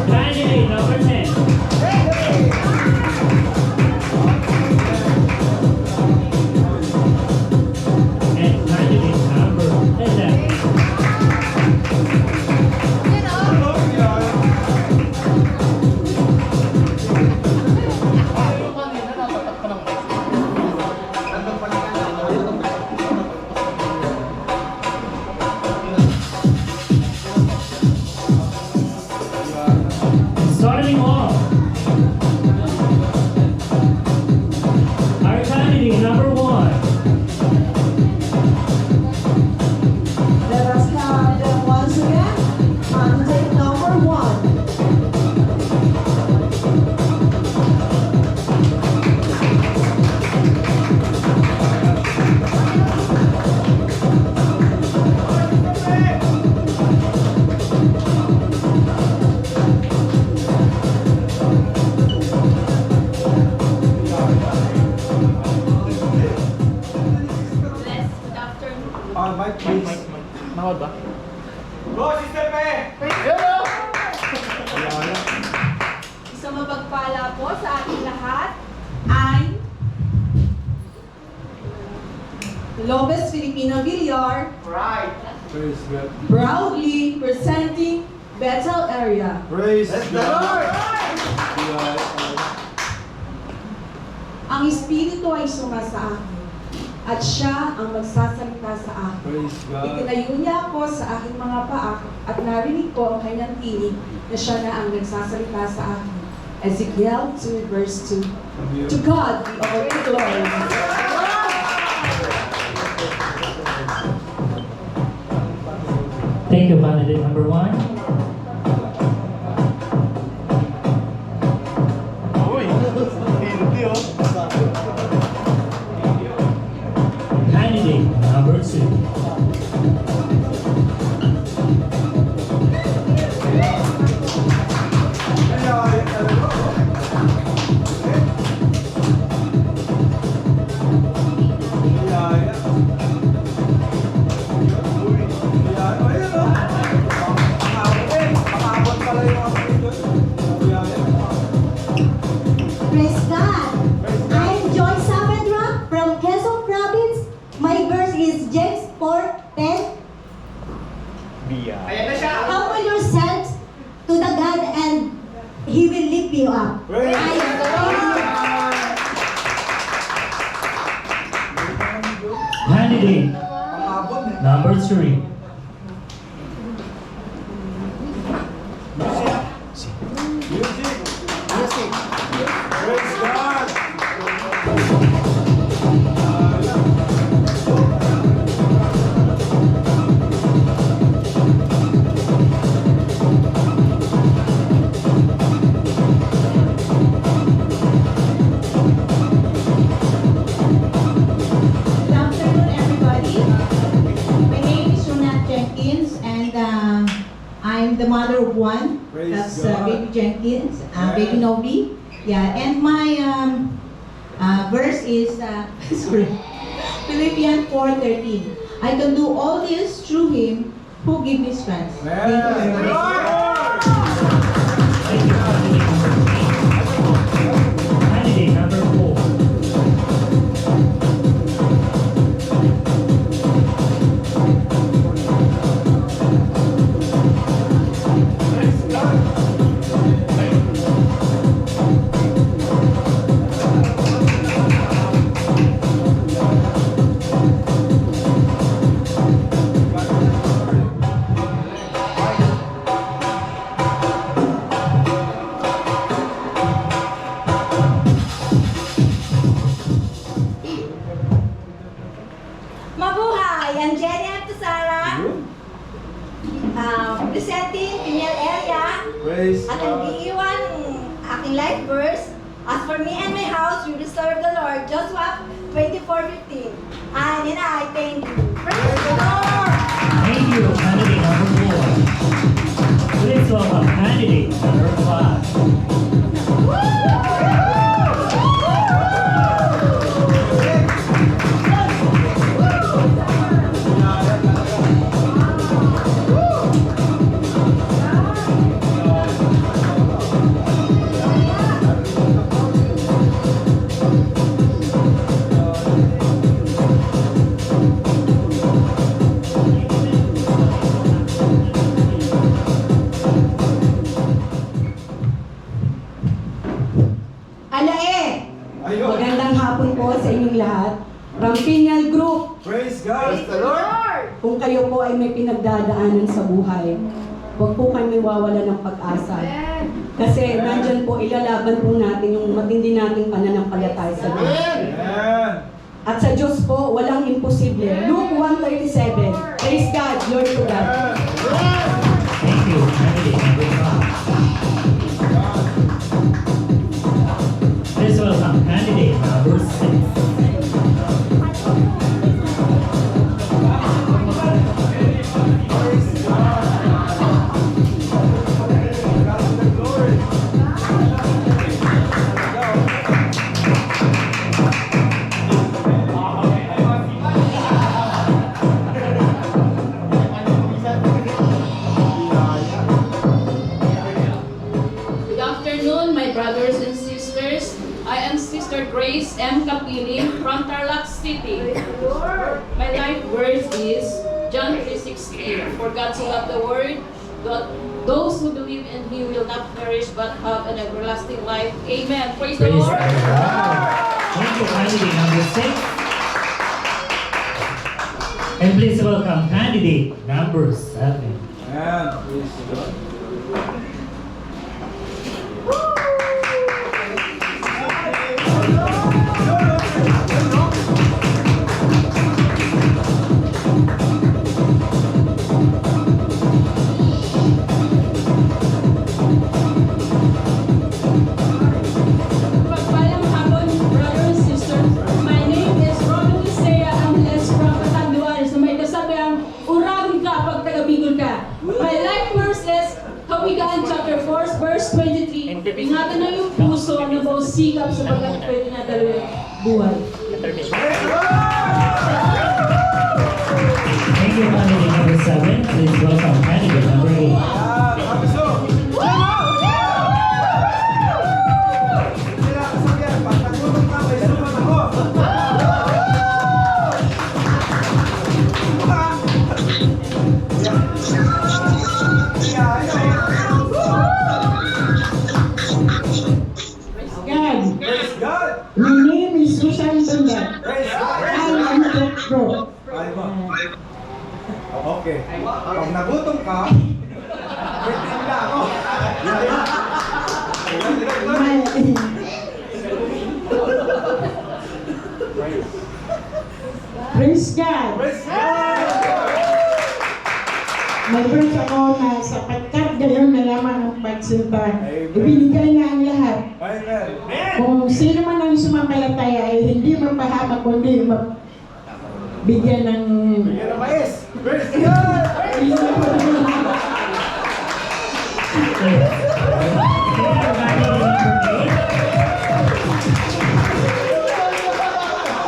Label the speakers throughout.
Speaker 1: Candidate number 10. And candidate number 11. Starting off, our candidate number 1.
Speaker 2: Let us count them once again. Candidate number 1.
Speaker 3: Good afternoon.
Speaker 4: Mike, please.
Speaker 5: Nakawad ba?
Speaker 4: Go, Sister Pe!
Speaker 3: Isang mapagpala po sa ating lahat ay
Speaker 2: Lopez Filipino Villar,
Speaker 4: Right. Praise God.
Speaker 2: proudly presenting Bethel area.
Speaker 4: Praise God.
Speaker 2: Ang Espiritu ay sumasa akin at siya ang magsasalita sa akin.
Speaker 4: Praise God.
Speaker 2: Itinayo niya ako sa aking mga paa at narinig ko ang kanyang tinig na siya na ang nagsasalita sa akin. Ezekiel 2 verse 2. To God be all the glory.
Speaker 1: Thank you, candidate number 1.
Speaker 5: Uy! Hindi oh.
Speaker 1: Candidate number 2.
Speaker 6: Praise God! I'm Joy Savendra from Quezon Province. My verse is James 4:10.
Speaker 5: Biya.
Speaker 6: Humble yourselves to the God and He will lift you up.
Speaker 4: Praise
Speaker 1: Candidate number 3.
Speaker 4: Music. Praise God.
Speaker 7: Good afternoon, everybody. My name is Ronat Jenkins, and I'm the mother of one.
Speaker 4: Praise
Speaker 7: That's
Speaker 4: God.
Speaker 7: baby Jenkins,
Speaker 4: Yeah.
Speaker 7: baby Novi. Yeah, and my verse is sorry, Philippians 4:13. I can do all this through Him who gives me strength. Thank you very much.
Speaker 1: Thank you, candidate number 3. Candidate number 4.
Speaker 3: Mabuhay! Ang Jenny at Sara, presenting female area,
Speaker 4: Praise
Speaker 3: at ang
Speaker 4: God.
Speaker 3: iiwan ng aking life verse. As for me and my house, we will serve the Lord. Joshua 24:15. And I thank you. Praise the Lord!
Speaker 1: Thank you, candidate number 4. Please welcome candidate number 5.
Speaker 2: Pinyal Group,
Speaker 4: Praise God.
Speaker 2: kung kayo po ay may pinagdadaanan sa buhay, huwag po kayo mawawala ng pag-asa. Kasi nandyan po, ilalaban po natin yung matindi nating pananampalataya sa Diyos.
Speaker 4: Amen.
Speaker 2: At sa Diyos po, walang imposible. Luke 1:37. Praise God, glory to God.
Speaker 1: Thank you, candidate number 5. Please welcome candidate number 6.
Speaker 8: Good afternoon, my brothers and sisters. I am Sister Grace M. Capili from Tarlac City. My life verse is John 3:16. For God so loved the world, that those who believe in Him will not perish but have an everlasting life. Amen. Praise the
Speaker 1: Praise
Speaker 8: Lord.
Speaker 1: God. Thank you, candidate number 6. And please welcome candidate number 7.
Speaker 4: Amen. Praise God.
Speaker 8: Pagpalang hapon, brothers and sisters. My name is Ronald Isaiah Amles from Catanduanes. Na may kasabihang, uragin ka pag taga-Bicol ka. My life verse is Kawikaan chapter 4, verse 23. Ingatan na yung puso na bawang sikap sa pagkat pwede na dalawang buhay.
Speaker 1: Thank you, candidate number 7. Please welcome candidate number 8.
Speaker 7: God,
Speaker 4: Praise God.
Speaker 7: my name is Susan Bunda.
Speaker 4: Praise God.
Speaker 7: I am Jack Bro.
Speaker 4: Ay mo. Okay. Pag nagutom ka, waiting na ako.
Speaker 7: Praise God.
Speaker 4: Praise God.
Speaker 7: May verse ako na sapagkat gayon na lamang ang pagsimba.
Speaker 4: Amen.
Speaker 7: Ibinigay na ang lahat.
Speaker 4: Amen.
Speaker 7: Kung sino man ang sumampalataya ay hindi mapahamak kundi bigyan ng
Speaker 4: Bigyan ng mais. Praise God.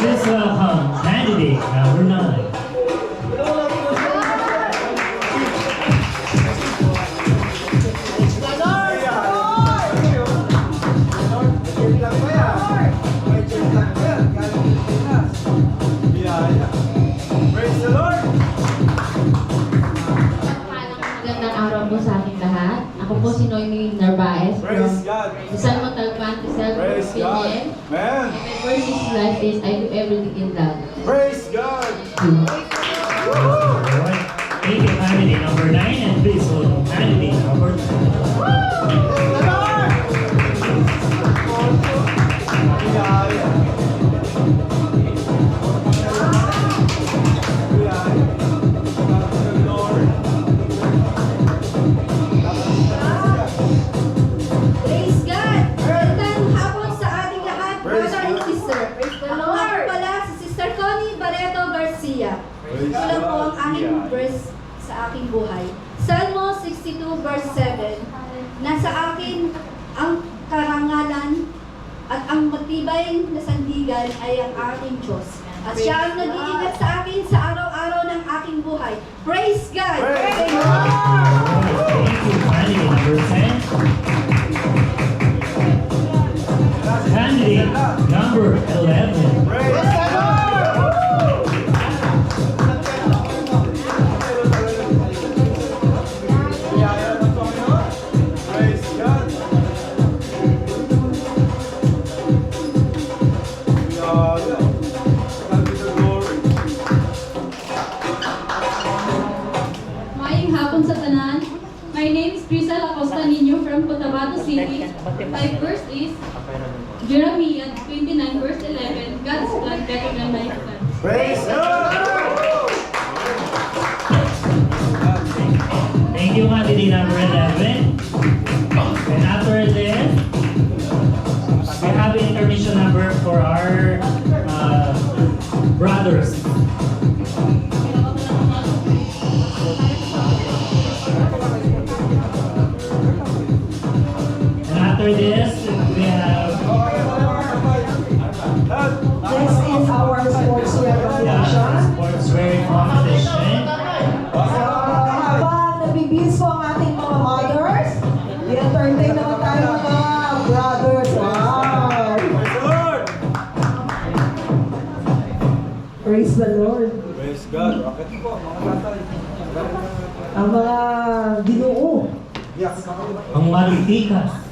Speaker 1: Please welcome candidate number 9.
Speaker 4: Praise the Lord.
Speaker 9: Magandang araw po sa ating lahat. Ako po si Noemi Narvaez
Speaker 4: Praise
Speaker 9: from
Speaker 4: God.
Speaker 9: San Montalban, Rizal,
Speaker 4: Praise God.
Speaker 9: Philippines.
Speaker 4: Amen.
Speaker 9: And my verse is life is I do everything in love.
Speaker 4: Praise God.
Speaker 1: Thank you, candidate number 9, and please welcome candidate number 10.
Speaker 3: Praise God! Magandang hapon sa ating lahat,
Speaker 4: Praise
Speaker 3: brother and
Speaker 4: God.
Speaker 3: sister. Ako nga po pala si Sister Connie Barreto Garcia.
Speaker 4: Praise
Speaker 3: Ito lang po ang
Speaker 4: God.
Speaker 3: aking verse sa aking buhay. Salmo 62 verse 7. Nasa akin ang karangalan at ang matibay na sandigan ay ang aking Diyos. At siya ang nag-iingat sa akin sa araw-araw ng aking buhay. Praise God!
Speaker 4: Praise
Speaker 3: Praise
Speaker 4: God.
Speaker 1: Thank you, candidate number 10. Candidate number 11.
Speaker 4: Praise God. Praise God.
Speaker 8: from Cotabato City. My verse is Jeremiah 29 verse 11. God's plan better than my plan.
Speaker 4: Praise God!
Speaker 1: Thank you, candidate number 11. And after this, we have an intermission number for our brothers. And after this, we have
Speaker 6: This is our sportswear competition.
Speaker 1: sportswear competition.
Speaker 6: Habang nabibis po ang ating mga mothers, i-entertain naman tayo mga brothers. Wow! Praise the Lord.
Speaker 4: Praise God. Bakit po, mga tatay?
Speaker 6: Ang mga ginoo.
Speaker 4: Yes.
Speaker 1: Ang maritikas.